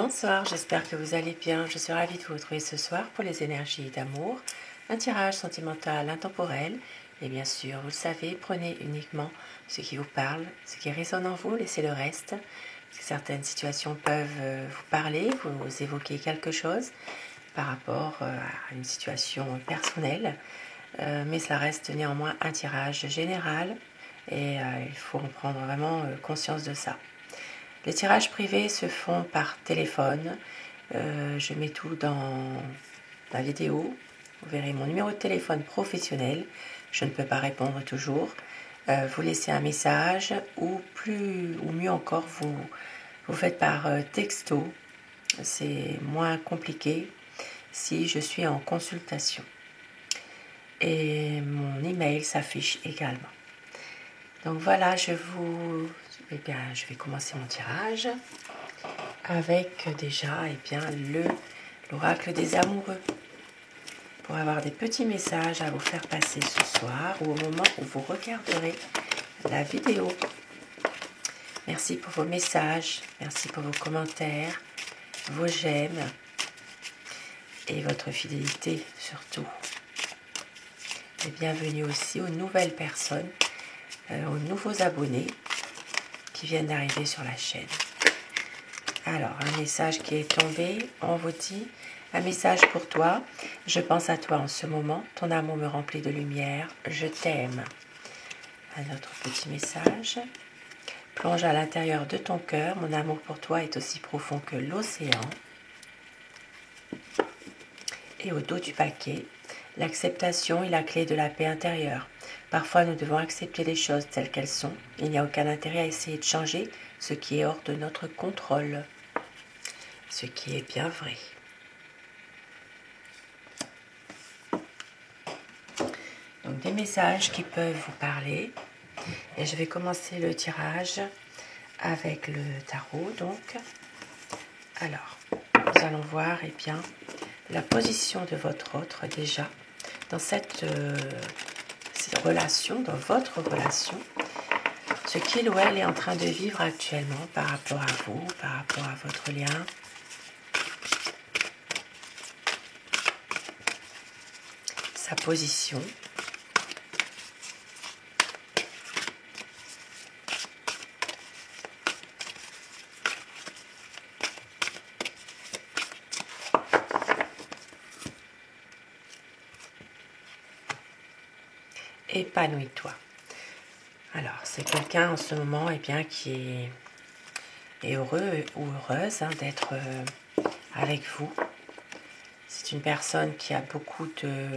Bonsoir, j'espère que vous allez bien. Je suis ravie de vous retrouver ce soir pour les énergies d'amour, un tirage sentimental intemporel. Et bien sûr, vous le savez, prenez uniquement ce qui vous parle, ce qui résonne en vous, laissez le reste. Parce que certaines situations peuvent vous parler, vous évoquer quelque chose par rapport à une situation personnelle. Mais ça reste néanmoins un tirage général et il faut en prendre vraiment conscience de ça. Les tirages privés se font par téléphone. Je mets tout dans la vidéo. Vous verrez mon numéro de téléphone professionnel. Je ne peux pas répondre toujours. Vous laissez un message ou mieux encore, vous faites par texto. C'est moins compliqué si je suis en consultation. Et mon email s'affiche également. Donc voilà, je vais commencer mon tirage avec déjà l'oracle des amoureux pour avoir des petits messages à vous faire passer ce soir ou au moment où vous regarderez la vidéo. Merci pour vos messages, merci pour vos commentaires, vos j'aime et votre fidélité surtout. Et bienvenue aussi aux nouvelles personnes, aux nouveaux abonnés qui viennent d'arriver sur la chaîne. Alors, un message qui est tombé, on vous dit, un message pour toi. Je pense à toi en ce moment, ton amour me remplit de lumière, je t'aime. Un autre petit message. Plonge à l'intérieur de ton cœur, mon amour pour toi est aussi profond que l'océan. Et au dos du paquet, l'acceptation est la clé de la paix intérieure. Parfois, nous devons accepter les choses telles qu'elles sont. Il n'y a aucun intérêt à essayer de changer ce qui est hors de notre contrôle. Ce qui est bien vrai. Donc des messages qui peuvent vous parler. Et je vais commencer le tirage avec le tarot. Donc, alors, nous allons voir la position de votre autre déjà dans cette relation, dans votre relation, ce qu'il ou elle est en train de vivre actuellement par rapport à vous, par rapport à votre lien. Sa position. Épanouis-toi. Alors, c'est quelqu'un en ce moment qui est heureux ou heureuse d'être avec vous. C'est une personne qui a beaucoup de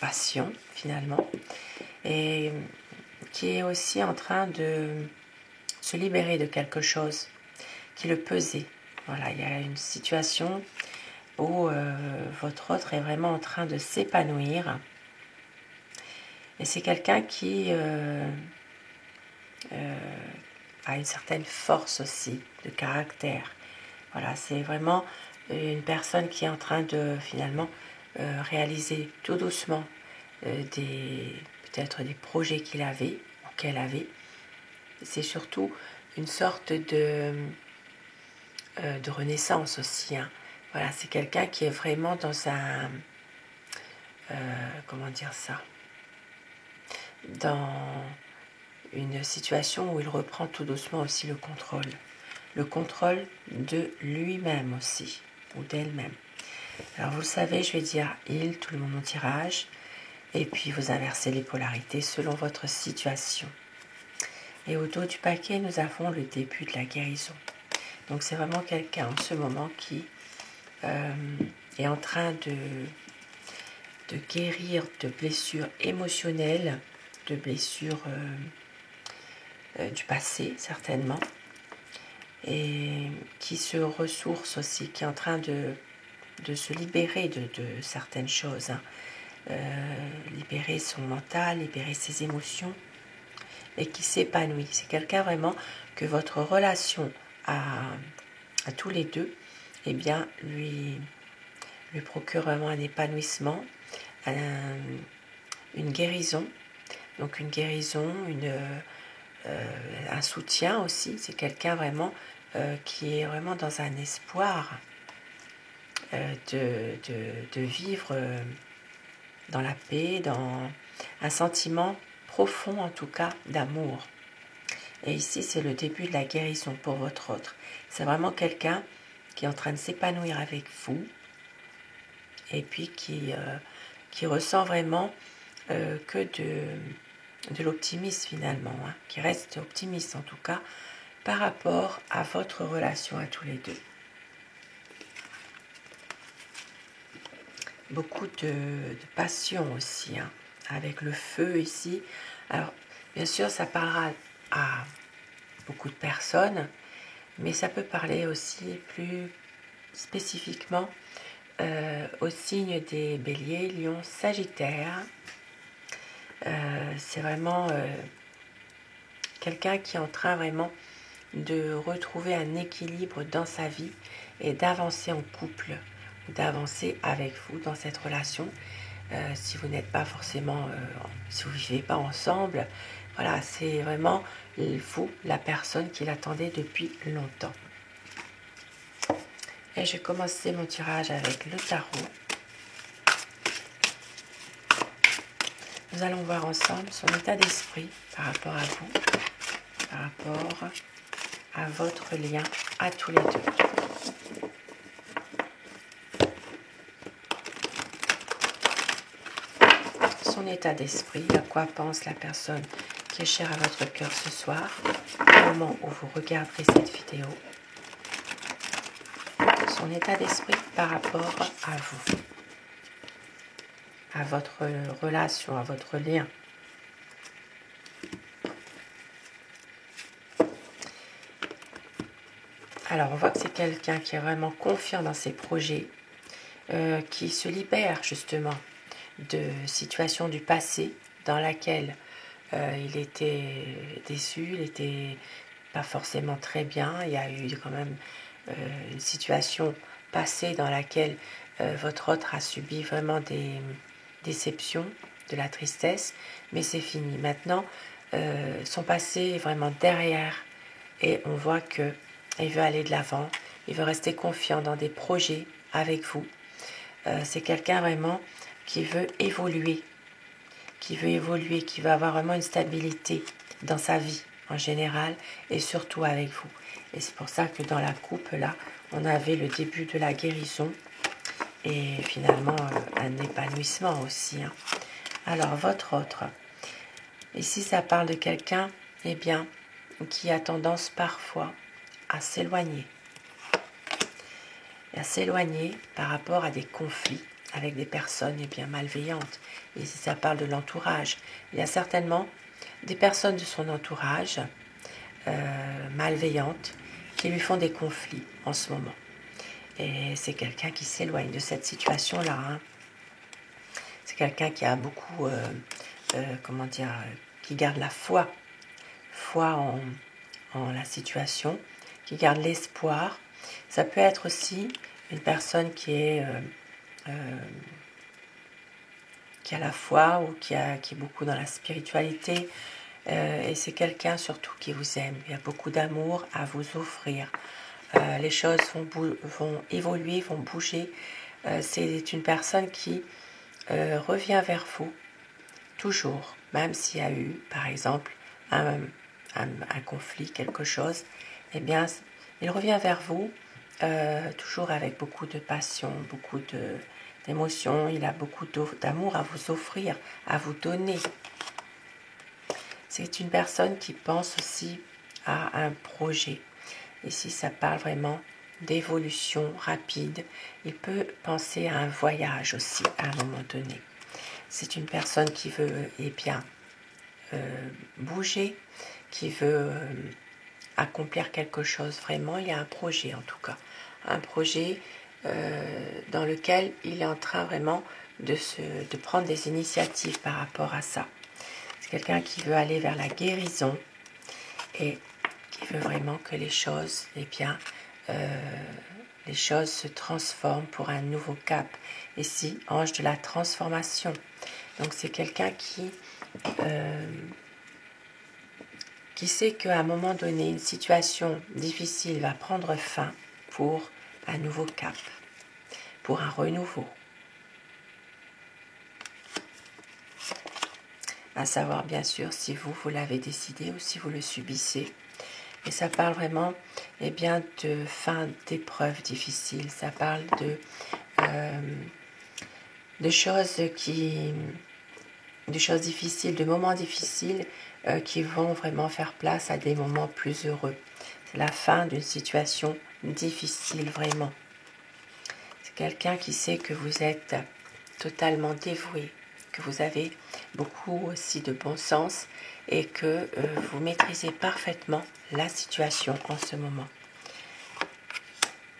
passion finalement et qui est aussi en train de se libérer de quelque chose qui le pesait. Voilà, il y a une situation où votre autre est vraiment en train de s'épanouir. Et c'est quelqu'un qui a une certaine force aussi de caractère. Voilà, c'est vraiment une personne qui est en train de finalement réaliser tout doucement peut-être des projets qu'il avait ou qu'elle avait. C'est surtout une sorte de renaissance aussi. Voilà, c'est quelqu'un qui est vraiment dans un... comment dire ça ? Dans une situation où il reprend tout doucement aussi le contrôle. Le contrôle de lui-même aussi, ou d'elle-même. Alors vous le savez, je vais dire il, tout le monde en tirage, et puis vous inversez les polarités selon votre situation. Et au dos du paquet, nous avons le début de la guérison. Donc c'est vraiment quelqu'un en ce moment qui est en train de guérir de blessures émotionnelles, de blessures du passé certainement, et qui se ressource aussi, qui est en train de se libérer de certaines choses, libérer son mental, libérer ses émotions, et qui s'épanouit. C'est quelqu'un vraiment que votre relation à tous les deux, lui procure vraiment un épanouissement, une guérison. Donc une guérison, un soutien aussi. C'est quelqu'un vraiment qui est vraiment dans un espoir de vivre dans la paix, dans un sentiment profond en tout cas d'amour. Et ici, c'est le début de la guérison pour votre autre. C'est vraiment quelqu'un qui est en train de s'épanouir avec vous et puis qui ressent vraiment que de l'optimisme finalement, hein, qui reste optimiste en tout cas par rapport à votre relation à tous les deux. Beaucoup de passion aussi, hein, avec le feu ici. Alors, bien sûr, ça parlera à beaucoup de personnes, mais ça peut parler aussi plus spécifiquement au signe des béliers, lions, sagittaires. C'est vraiment quelqu'un qui est en train vraiment de retrouver un équilibre dans sa vie et d'avancer en couple, d'avancer avec vous dans cette relation. Si vous n'êtes pas forcément, si vous ne vivez pas ensemble, voilà, c'est vraiment vous, la personne qui l'attendait depuis longtemps. Et je vais commencer mon tirage avec le tarot. Nous allons voir ensemble son état d'esprit par rapport à vous, par rapport à votre lien à tous les deux. Son état d'esprit, à quoi pense la personne qui est chère à votre cœur ce soir, au moment où vous regarderez cette vidéo. Son état d'esprit par rapport à vous, à votre relation, à votre lien. Alors, on voit que c'est quelqu'un qui est vraiment confiant dans ses projets, qui se libère justement de situations du passé dans laquelle il était déçu, il n'était pas forcément très bien. Il y a eu quand même une situation passée dans laquelle votre autre a subi vraiment des déceptions, de la tristesse, mais c'est fini. Maintenant, son passé est vraiment derrière et on voit que il veut aller de l'avant, il veut rester confiant dans des projets avec vous. C'est quelqu'un vraiment qui veut évoluer, qui veut avoir vraiment une stabilité dans sa vie en général et surtout avec vous. Et c'est pour ça que dans la coupe, là, on avait le début de la guérison et finalement un épanouissement aussi, hein. Alors, votre autre, ici, ça parle de quelqu'un, eh bien, qui a tendance parfois à s'éloigner par rapport à des conflits avec des personnes bien malveillantes. Et si ça parle de l'entourage, il y a certainement des personnes de son entourage malveillantes qui lui font des conflits en ce moment. Et c'est quelqu'un qui s'éloigne de cette situation-là, hein. C'est quelqu'un qui a beaucoup, qui garde la foi en la situation, qui garde l'espoir. Ça peut être aussi une personne qui a la foi ou qui est beaucoup dans la spiritualité. Et c'est quelqu'un surtout qui vous aime. Il y a beaucoup d'amour à vous offrir. Les choses vont évoluer, vont bouger. C'est une personne qui revient vers vous toujours, même s'il y a eu, par exemple, un conflit, quelque chose, eh bien, il revient vers vous toujours avec beaucoup de passion, beaucoup d'émotion. Il a beaucoup d'amour à vous offrir, à vous donner. C'est une personne qui pense aussi à un projet. Ici, ça parle vraiment d'évolution rapide. Il peut penser à un voyage aussi à un moment donné. C'est une personne qui veut bouger, qui veut accomplir quelque chose. Vraiment, il y a un projet en tout cas. Un projet dans lequel il est en train vraiment de prendre des initiatives par rapport à ça. C'est quelqu'un qui veut aller vers la guérison et qui veut vraiment que les choses, les choses se transforment pour un nouveau cap. Ici, ange de la transformation. Donc c'est quelqu'un qui qui sait qu'à un moment donné, une situation difficile va prendre fin pour un nouveau cap, pour un renouveau. À savoir bien sûr si vous l'avez décidé ou si vous le subissez. Et ça parle vraiment de fin d'épreuves difficiles. Ça parle de choses difficiles, de moments difficiles qui vont vraiment faire place à des moments plus heureux. C'est la fin d'une situation difficile vraiment. C'est quelqu'un qui sait que vous êtes totalement dévoué, que vous avez beaucoup aussi de bon sens et que vous maîtrisez parfaitement la situation en ce moment.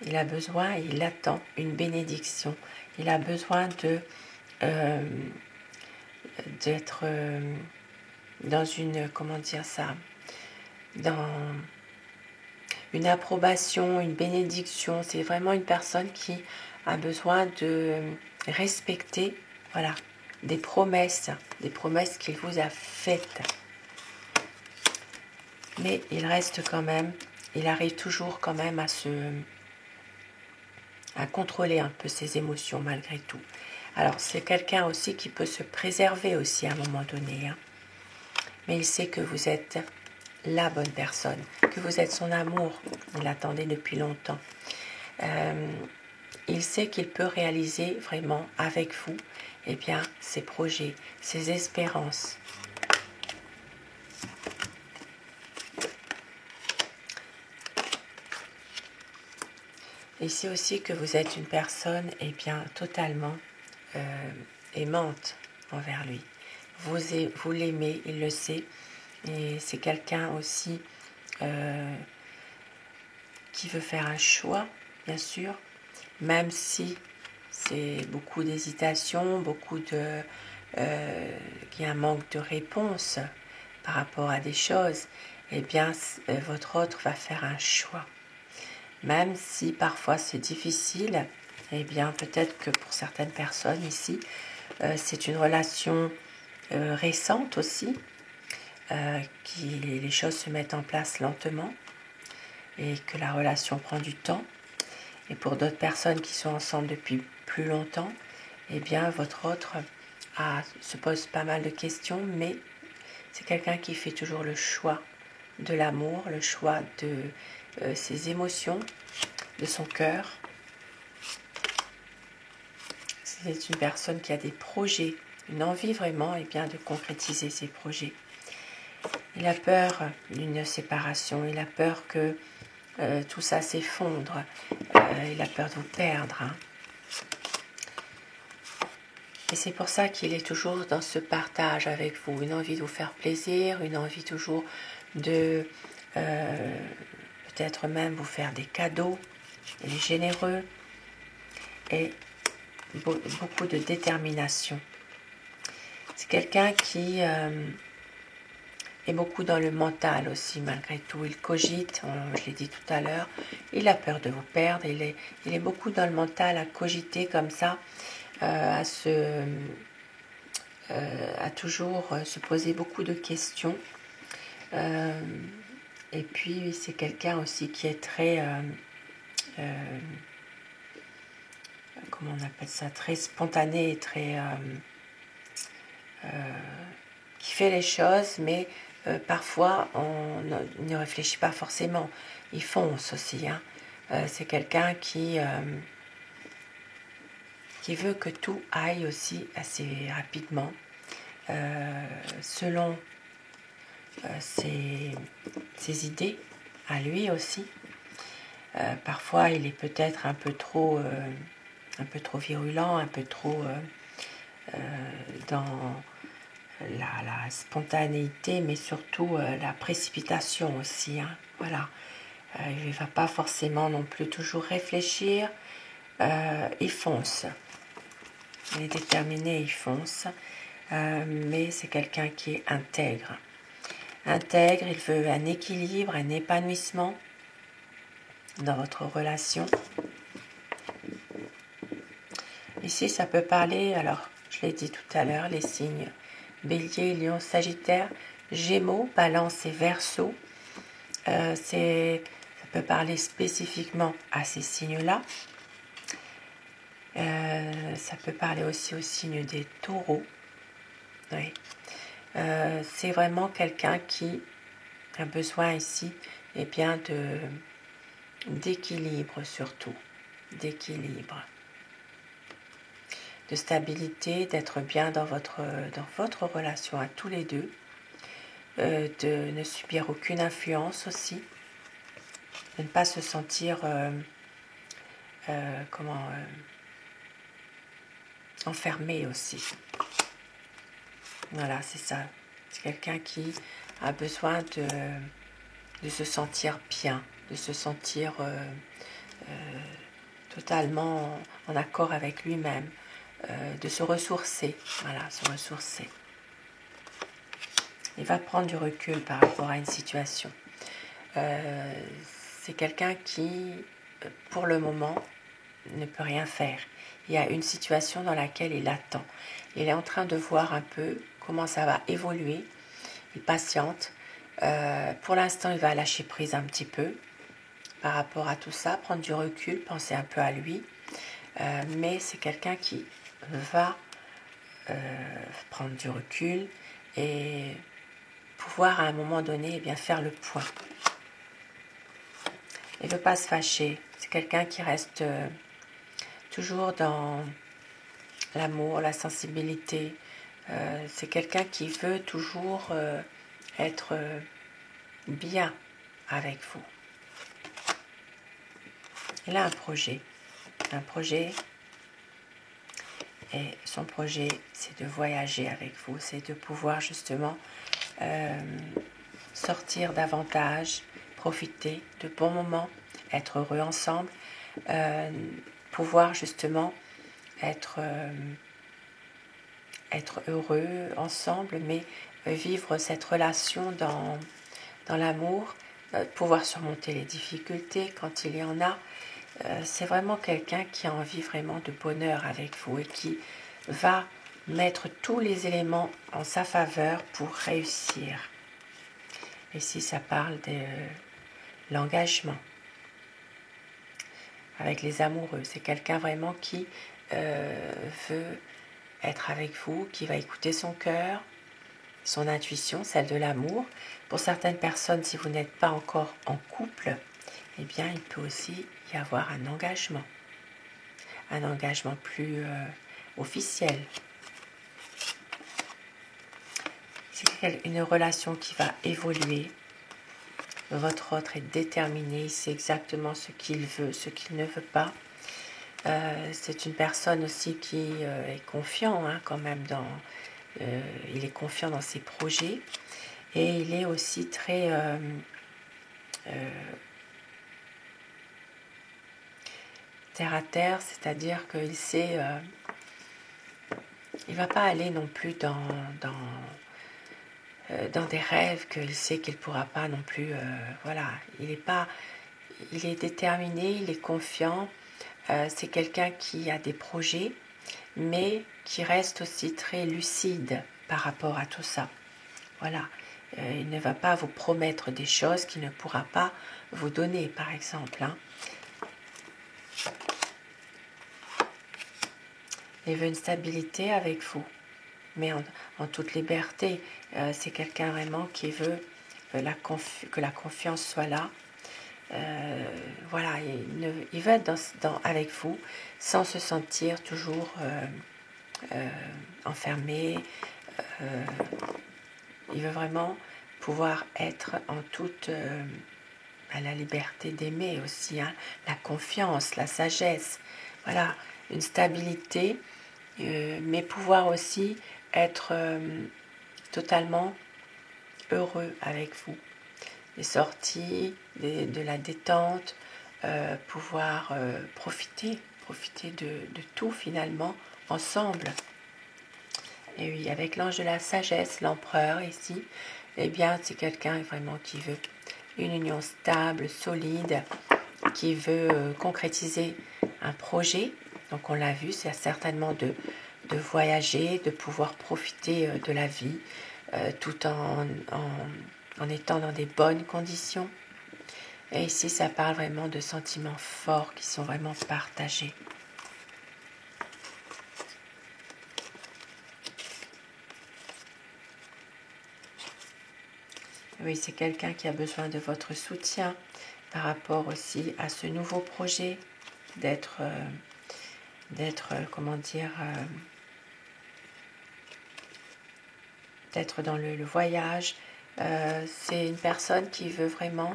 Il a besoin, il attend une bénédiction. Il a besoin d'être dans une, dans une approbation, une bénédiction. C'est vraiment une personne qui a besoin de respecter, des promesses qu'il vous a faites. Mais il reste quand même, il arrive toujours quand même à contrôler un peu ses émotions malgré tout. Alors c'est quelqu'un aussi qui peut se préserver aussi à un moment donné. Mais il sait que vous êtes la bonne personne, que vous êtes son amour. Il l'attendait depuis longtemps. Il sait qu'il peut réaliser vraiment avec vous ses projets, ses espérances. Il sait aussi que vous êtes une personne totalement aimante envers lui. Vous l'aimez, il le sait. Et c'est quelqu'un aussi qui veut faire un choix, bien sûr, même si c'est beaucoup d'hésitation, qu'il y a un manque de réponse par rapport à des choses. Votre autre va faire un choix. Même si parfois c'est difficile, peut-être que pour certaines personnes ici, c'est une relation récente aussi, les choses se mettent en place lentement et que la relation prend du temps. Et pour d'autres personnes qui sont ensemble depuis plus longtemps, votre autre se pose pas mal de questions, mais c'est quelqu'un qui fait toujours le choix de l'amour, le choix de ses émotions, de son cœur. C'est une personne qui a des projets, une envie vraiment de concrétiser ses projets. Il a peur d'une séparation, il a peur que tout ça s'effondre, il a peur de vous perdre. Et c'est pour ça qu'il est toujours dans ce partage avec vous, une envie de vous faire plaisir, une envie toujours de peut-être même vous faire des cadeaux. Il est généreux et beaucoup de détermination. C'est quelqu'un qui est beaucoup dans le mental aussi, malgré tout. Il cogite, je l'ai dit tout à l'heure, il a peur de vous perdre, il est beaucoup dans le mental à cogiter comme ça, à toujours se poser beaucoup de questions. Et puis c'est quelqu'un aussi qui est très comment on appelle ça, très spontané, très qui fait les choses, mais parfois on ne réfléchit pas forcément. Il fonce aussi. C'est quelqu'un qui veut que tout aille aussi assez rapidement, selon ses idées à lui aussi. Parfois il est peut-être un peu trop virulent, un peu trop dans la spontanéité, mais surtout la précipitation aussi. Voilà. Il ne va pas forcément non plus toujours réfléchir. Il fonce. Il est déterminé, il fonce. Mais c'est quelqu'un qui est intègre. Il veut un équilibre, un épanouissement dans votre relation. Ici, ça peut parler, alors je l'ai dit tout à l'heure, les signes Bélier, Lion, Sagittaire, Gémeaux, Balance et Verseau. Ça peut parler spécifiquement à ces signes-là. Ça peut parler aussi au signe des taureaux. Oui. C'est vraiment quelqu'un qui a besoin ici bien d'équilibre surtout. D'équilibre. De stabilité, d'être bien dans votre relation à tous les deux. De ne subir aucune influence aussi. De ne pas se sentir enfermé aussi. Voilà, c'est ça. C'est quelqu'un qui a besoin de se sentir bien, de se sentir totalement en accord avec lui-même, de se ressourcer. Voilà, se ressourcer. Il va prendre du recul par rapport à une situation. C'est quelqu'un qui, pour le moment, ne peut rien faire. Il y a une situation dans laquelle il attend. Il est en train de voir un peu comment ça va évoluer. Il patiente. Pour l'instant, il va lâcher prise un petit peu par rapport à tout ça, prendre du recul, penser un peu à lui. Mais c'est quelqu'un qui va prendre du recul et pouvoir à un moment donné faire le point. Il ne veut pas se fâcher. C'est quelqu'un qui reste toujours dans l'amour, la sensibilité. C'est quelqu'un qui veut toujours être bien avec vous. Il a un projet. Et son projet, c'est de voyager avec vous. C'est de pouvoir justement sortir davantage, profiter de bons moments, être heureux ensemble, pouvoir justement être heureux ensemble, mais vivre cette relation dans l'amour, pouvoir surmonter les difficultés quand il y en a. C'est vraiment quelqu'un qui a envie vraiment de bonheur avec vous et qui va mettre tous les éléments en sa faveur pour réussir. Ici, ça parle de l'engagement avec les amoureux. C'est quelqu'un vraiment qui veut être avec vous, qui va écouter son cœur, son intuition, celle de l'amour. Pour certaines personnes, si vous n'êtes pas encore en couple, eh bien, il peut aussi y avoir un engagement plus officiel. C'est une relation qui va évoluer. Votre autre est déterminé, il sait exactement ce qu'il veut, ce qu'il ne veut pas. C'est une personne aussi qui est confiant quand même il est confiant dans ses projets et il est aussi très terre à terre, c'est-à-dire qu'il sait, il va pas aller non plus dans des rêves qu'il sait qu'il ne pourra pas non plus, il est déterminé, il est confiant, c'est quelqu'un qui a des projets, mais qui reste aussi très lucide par rapport à tout ça. Voilà, il ne va pas vous promettre des choses qu'il ne pourra pas vous donner, par exemple. Il veut une stabilité avec vous, mais en toute liberté. C'est quelqu'un vraiment qui veut que la confiance soit là. Il veut être avec vous sans se sentir toujours enfermé. Il veut vraiment pouvoir être en toute la liberté d'aimer aussi, la confiance, la sagesse. Voilà, une stabilité, mais pouvoir aussi être totalement heureux avec vous. Les sorties, de la détente, pouvoir profiter de tout finalement ensemble. Et oui, avec l'ange de la sagesse, l'empereur ici, eh bien c'est quelqu'un vraiment qui veut une union stable, solide, qui veut concrétiser un projet. Donc on l'a vu, c'est certainement de voyager, de pouvoir profiter de la vie tout en étant dans des bonnes conditions. Et ici, ça parle vraiment de sentiments forts qui sont vraiment partagés. Oui, c'est quelqu'un qui a besoin de votre soutien par rapport aussi à ce nouveau projet, d'être, comment dire, d'être dans le voyage. C'est une personne qui veut vraiment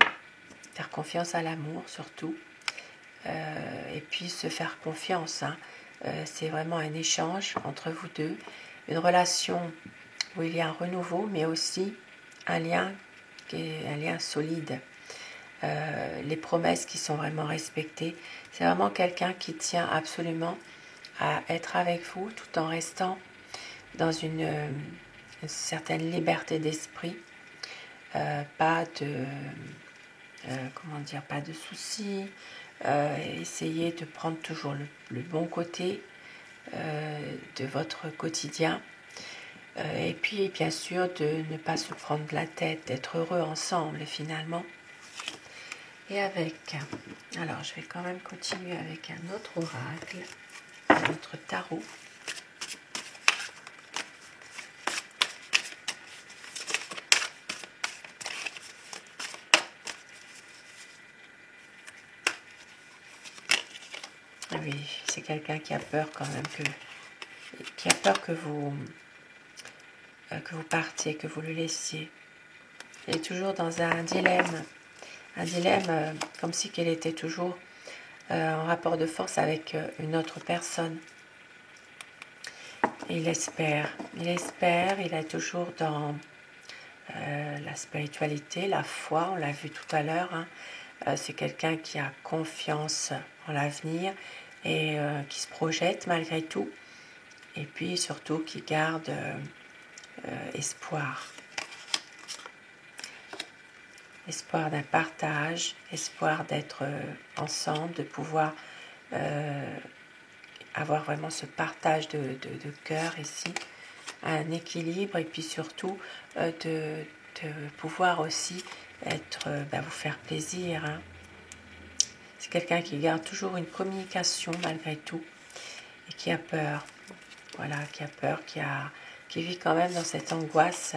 faire confiance à l'amour surtout, et puis se faire confiance. C'est vraiment un échange entre vous deux, une relation où il y a un renouveau, mais aussi un lien qui est un lien solide. Les promesses qui sont vraiment respectées. C'est vraiment quelqu'un qui tient absolument à être avec vous tout en restant dans une certaine liberté d'esprit. Pas de pas de soucis. Essayez de prendre toujours le bon côté de votre quotidien. Et puis bien sûr de ne pas se prendre la tête, d'être heureux ensemble finalement. Et alors je vais quand même continuer avec un autre oracle, un autre tarot. Ah oui, c'est quelqu'un qui a peur quand même qui a peur que vous partiez, que vous le laissiez. Il est toujours dans un dilemme comme si qu'elle était toujours en rapport de force avec une autre personne. Et il espère, il est toujours dans la spiritualité, la foi, on l'a vu tout à l'heure. C'est quelqu'un qui a confiance en l'avenir et qui se projette malgré tout. Et puis surtout qui garde espoir. Espoir d'un partage, espoir d'être ensemble, de pouvoir avoir vraiment ce partage de cœur ici, un équilibre et puis surtout de pouvoir aussi être, vous faire plaisir. C'est quelqu'un qui garde toujours une communication malgré tout et qui a peur. Voilà, qui a peur, qui vit quand même dans cette angoisse,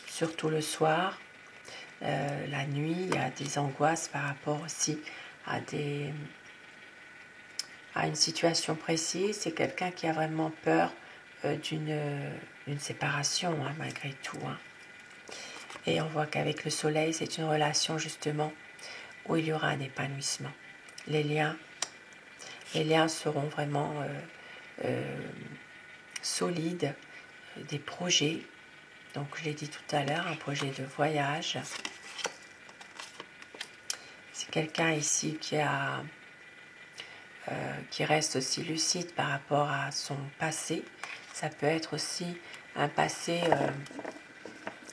surtout le soir. La nuit, il y a des angoisses par rapport aussi à une situation précise. C'est quelqu'un qui a vraiment peur d'une séparation, malgré tout. Et on voit qu'avec le soleil, c'est une relation justement où il y aura un épanouissement. Les liens seront vraiment solides, des projets. Donc je l'ai dit tout à l'heure, un projet de voyage. C'est quelqu'un ici qui reste aussi lucide par rapport à son passé. Ça peut être aussi un passé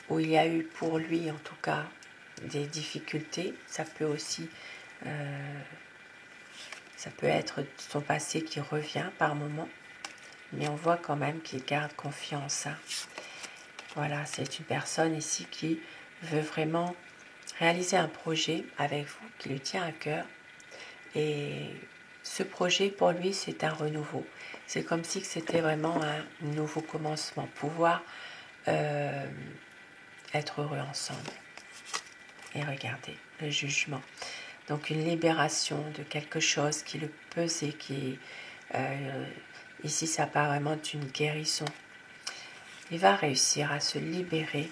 où il y a eu pour lui en tout cas des difficultés. Ça peut être son passé qui revient par moments, mais on voit quand même qu'il garde confiance. Voilà, c'est une personne ici qui veut vraiment réaliser un projet avec vous, qui lui tient à cœur. Et ce projet, pour lui, c'est un renouveau. C'est comme si c'était vraiment un nouveau commencement, pouvoir être heureux ensemble. Et regardez, le jugement. Donc une libération de quelque chose qui le pesait, ici ça part vraiment d'une guérison. Il va réussir à se libérer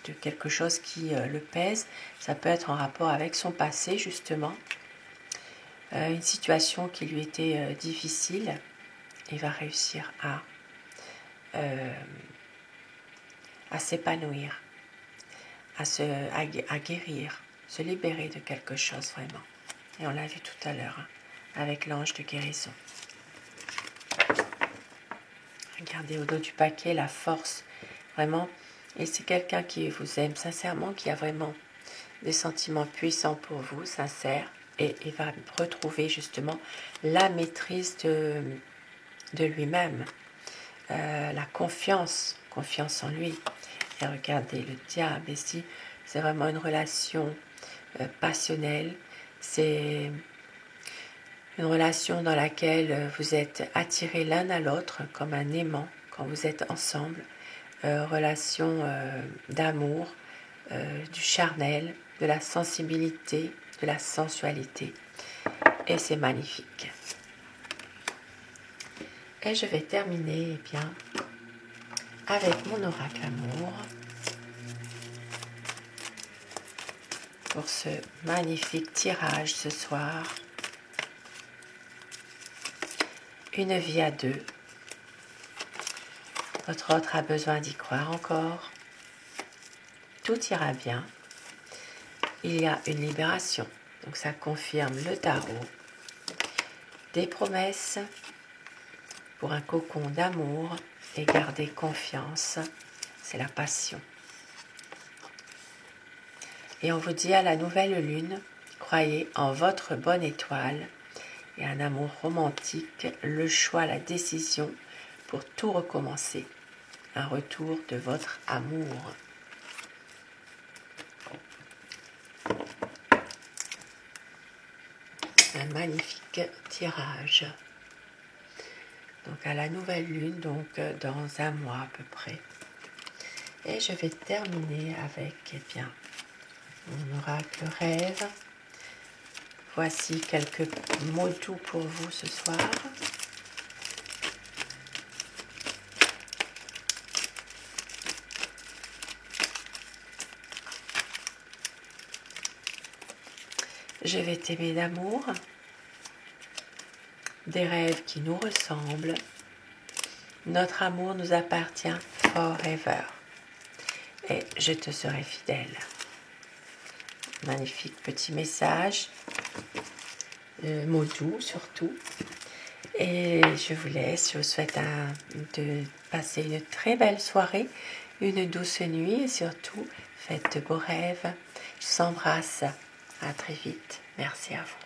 de quelque chose qui le pèse. Ça peut être en rapport avec son passé justement, une situation qui lui était difficile. Il va réussir à s'épanouir, à guérir, se libérer de quelque chose vraiment. Et on l'a vu tout à l'heure avec l'ange de guérison. Regardez au dos du paquet la force, vraiment. Et c'est quelqu'un qui vous aime sincèrement, qui a vraiment des sentiments puissants pour vous, sincères. Et il va retrouver justement la maîtrise de lui-même, la confiance en lui. Et regardez, le diable ici, c'est vraiment une relation passionnelle. C'est une relation dans laquelle vous êtes attirés l'un à l'autre comme un aimant quand vous êtes ensemble. Relation d'amour, du charnel, de la sensibilité, de la sensualité. Et c'est magnifique. Et je vais terminer bien avec mon oracle amour pour ce magnifique tirage ce soir. Une vie à deux. Votre autre a besoin d'y croire encore. Tout ira bien. Il y a une libération. Donc ça confirme le tarot. Des promesses pour un cocon d'amour et garder confiance. C'est la passion. Et on vous dit à la nouvelle lune, croyez en votre bonne étoile et un amour romantique, le choix, la décision pour tout recommencer. Un retour de votre amour. Un magnifique tirage. Donc à la nouvelle lune, donc dans un mois à peu près. Et je vais terminer avec bien mon oracle rêve. Voici quelques mots doux pour vous ce soir. Je vais t'aimer d'amour, des rêves qui nous ressemblent. Notre amour nous appartient forever. Et je te serai fidèle. Magnifique petit message, mots doux surtout. Et je vous laisse, je vous souhaite de passer une très belle soirée, une douce nuit et surtout, faites de beaux rêves. Je vous embrasse, à très vite. Merci à vous.